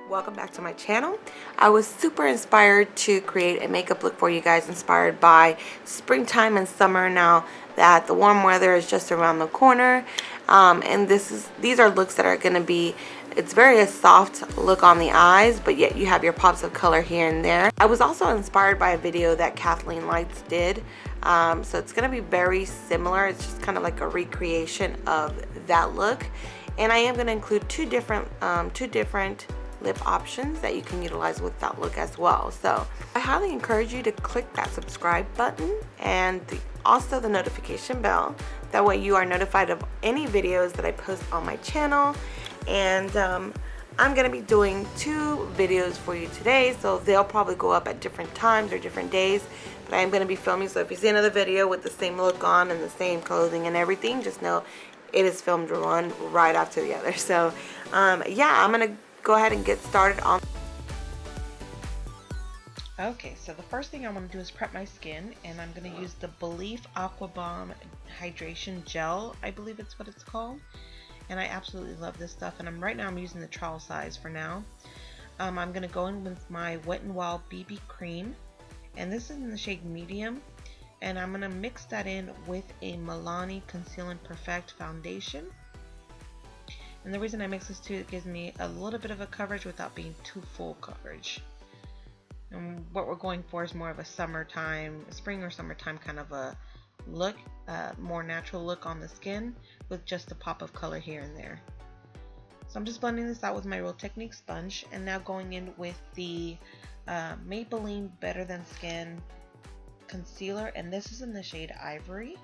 Welcome back to my channel. I was super inspired to create a makeup look for you guys inspired by springtime and summer now that the warm weather is just around the corner. And these are looks that are going to be, it's very a soft look on the eyes, but yet you have your pops of color here and there. I was also inspired by a video that Kathleen Lights did. So it's going to be very similar. It's just kind of like a recreation of that look. And I am going to include two different lip options that you can utilize with that look as well. So I highly encourage you to click that subscribe button and also the notification bell. That way you are notified of any videos that I post on my channel. And I'm going to be doing 2 videos for you today, so they'll probably go up at different times or different days, but I am going to be filming. So if you see another video with the same look on and the same clothing and everything, just know it is filmed one right after the other. So yeah, I'm going to go ahead and get started on. Okay, so the first thing I want to do is prep my skin, and I'm going to use the Belief Aqua Bomb Hydration Gel, I believe it's what it's called. And I absolutely love this stuff, and right now I'm using the trial size for now. I'm going to go in with my WetNWild BB Cream, and this is in the shade Medium, and I'm going to mix that in with a Milani Conceal and Perfect Foundation. And the reason I mix this too, it gives me a little bit of a coverage without being too full coverage. And what we're going for is more of a summertime, spring or summertime kind of a look, more natural look on the skin with just a pop of color here and there. So I'm just blending this out with my Real Technique sponge, and now going in with the Maybellin Better Than Skin concealer, and this is in the shade Ivory.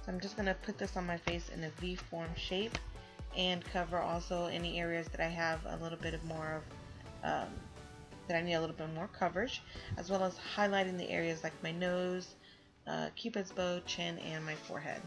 So I'm just going to put this on my face in a V-form shape and cover also any areas that I have a little bit of more of that I need a little bit more coverage, as well as highlighting the areas like my nose, Cupid's bow, chin, and my forehead.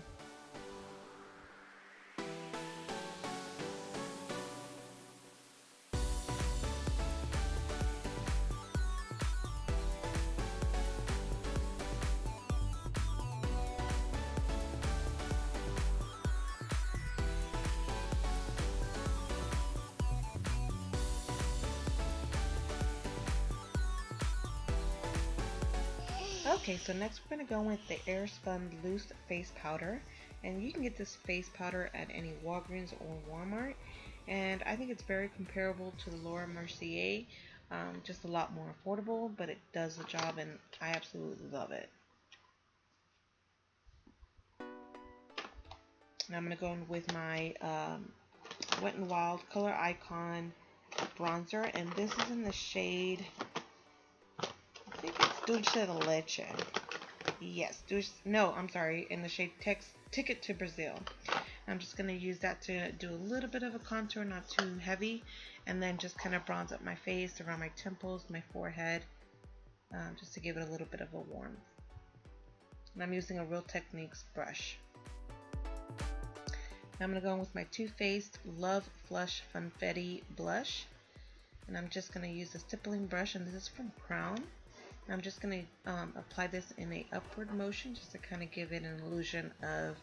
Okay, so next we're going to go with the Airspun Loose Face Powder, and you can get this face powder at any Walgreens or Walmart, and I think it's very comparable to the Laura Mercier, just a lot more affordable, but it does the job and I absolutely love it. And I'm going to go in with my WetNWild Color Icon Bronzer, and this is in the shade, I think it's Dulce de Leche. Yes, no, I'm sorry, in the shade Ticket to Brazil. I'm just going to use that to do a little bit of a contour, not too heavy, and then just kind of bronze up my face, around my temples, my forehead, just to give it a little bit of a warmth. And I'm using a Real Techniques brush. Now I'm going to go in with my Too Faced Love Flush Funfetti blush, and I'm just going to use a stippling brush, and this is from Crown. I'm just going to apply this in a upward motion just to kind of give it an illusion of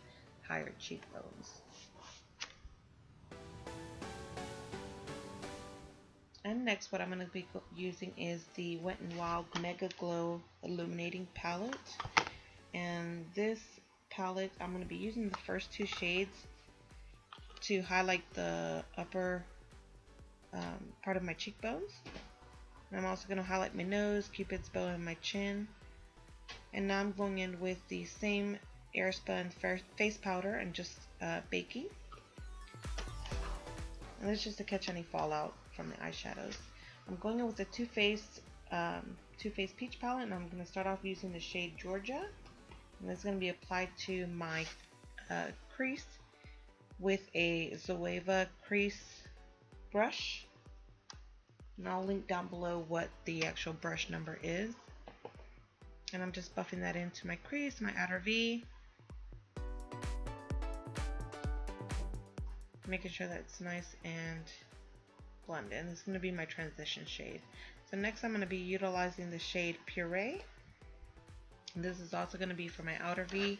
higher cheekbones. And next what I'm going to be using is the WetNWild MegaGlow Illuminating Palette. And this palette, I'm going to be using the first 2 shades to highlight the upper part of my cheekbones. And I'm also going to highlight my nose, Cupid's bow, and my chin. And now I'm going in with the same Airspun face powder and just baking. And this is just to catch any fallout from the eyeshadows. I'm going in with the Too Faced Peach palette, and I'm going to start off using the shade Georgia. And it's going to be applied to my crease with a Zoeva crease brush. And I'll link down below what the actual brush number is. And I'm just buffing that into my crease, my outer V. Making sure that it's nice and blended. And this is going to be my transition shade. So next I'm going to be utilizing the shade Puree. And this is also going to be for my outer V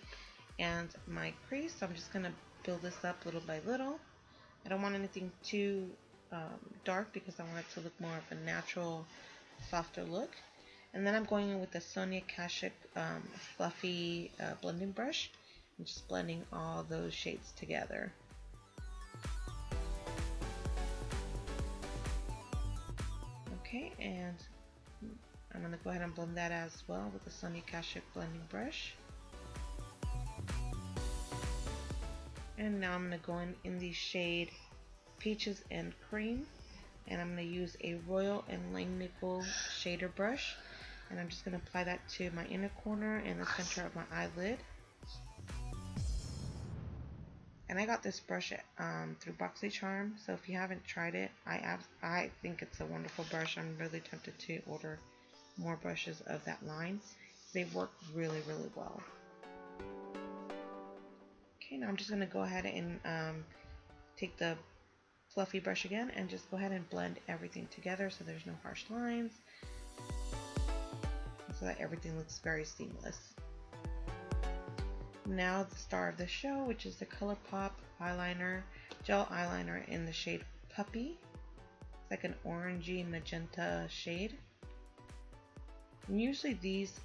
and my crease. So I'm just going to build this up little by little. I don't want anything too dark because I want it to look more of a natural, softer look. And then I'm going in with the Sonia Kashuk fluffy blending brush and just blending all those shades together. Okay, and I'm going to go ahead and blend that as well with the Sonia Kashuk blending brush. And now I'm going to go in the shade Peaches and Cream, and I'm going to use a Royal and Langnickel shader brush, and I'm just going to apply that to my inner corner and the center of my eyelid. And I got this brush through BoxyCharm, so if you haven't tried it, I think it's a wonderful brush. I'm really tempted to order more brushes of that line. They work really, really well. Okay, now I'm just going to go ahead and take the fluffy brush again and just go ahead and blend everything together so there's no harsh lines, so that everything looks very seamless. Now the star of the show, which is the ColourPop eyeliner, gel eyeliner in the shade Puppy. It's like an orangey magenta shade. And usually these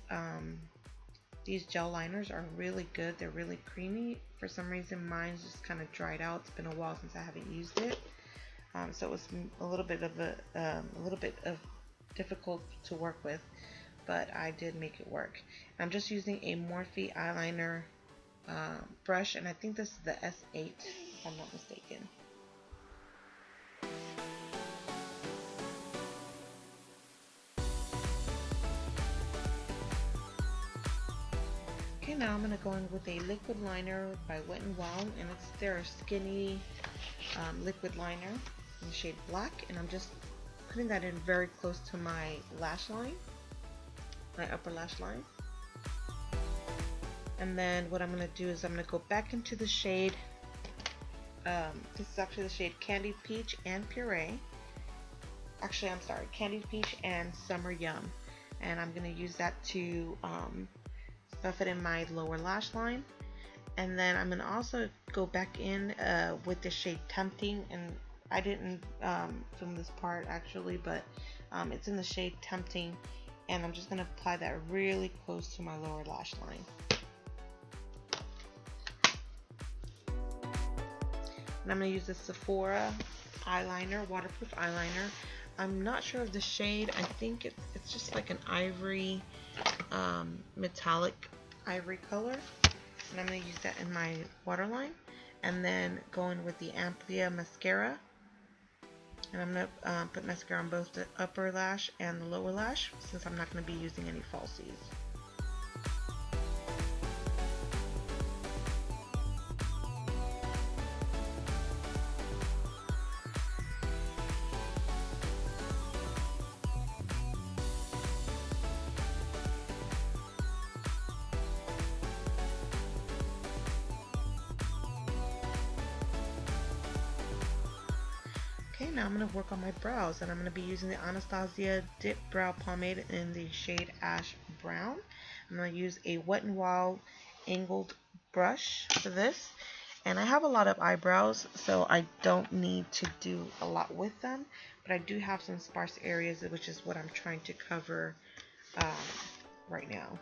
gel liners are really good. They're really creamy. For some reason mine's just kind of dried out. It's been a while since I haven't used it. So it was a little bit of difficult to work with, but I did make it work. I'm just using a Morphe eyeliner brush, and I think this is the S8 if I'm not mistaken. Okay, now I'm going to go in with a liquid liner by WetNWild, and it's their skinny liquid liner in the shade Black, and I'm just putting that in very close to my lash line, my upper lash line. And then what I'm going to do is I'm going to go back into the shade, this is actually the shade Candied Peach and Puree. Actually, I'm sorry, Candied Peach and Summer Yum. And I'm going to use that to buff it in my lower lash line. And then I'm going to also go back in with the shade Tempting, and I didn't film this part actually, but it's in the shade Tempting, and I'm just going to apply that really close to my lower lash line. And I'm going to use the Sephora eyeliner, waterproof eyeliner. I'm not sure of the shade. I think it's just like an ivory, metallic ivory color. And I'm going to use that in my waterline. And then go in with the Amplia Mascara. And I'm going to put mascara on both the upper lash and the lower lash, since I'm not going to be using any falsies. Okay, now I'm going to work on my brows, and I'm going to be using the Anastasia Dip Brow Pomade in the shade Ash Brown. I'm going to use a WetNWild angled brush for this, and I have a lot of eyebrows, so I don't need to do a lot with them, but I do have some sparse areas, which is what I'm trying to cover right now.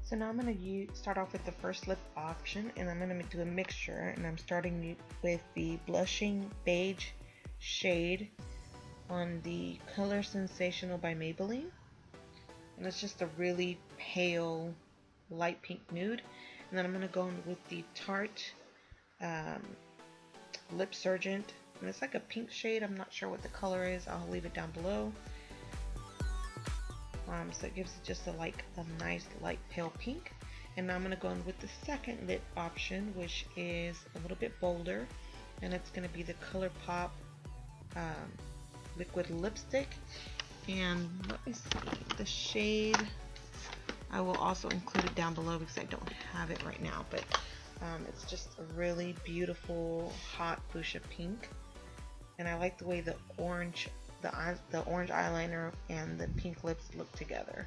So now I'm going to start off with the first lip option, and I'm going to do a mixture, and I'm starting with the Blushing Beige shade on the Color Sensational by Maybelline, and it's just a really pale light pink nude. And then I'm going to go in with the Tarte Lip Surgent, and it's like a pink shade. I'm not sure what the color is. I'll leave it down below. So it gives it just a nice light pale pink. And now I'm going to go in with the second lip option, which is a little bit bolder, and it's going to be the ColourPop liquid lipstick. And let me see, the shade, I will also include it down below because I don't have it right now, but it's just a really beautiful hot fuchsia pink, and I like the way the orange eyeliner and the pink lips look together.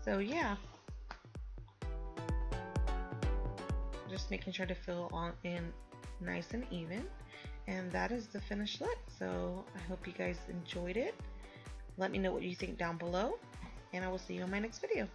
So yeah, just making sure to fill all in nice and even, and that is the finished look. So I hope you guys enjoyed it. Let me know what you think down below, and I will see you in my next video.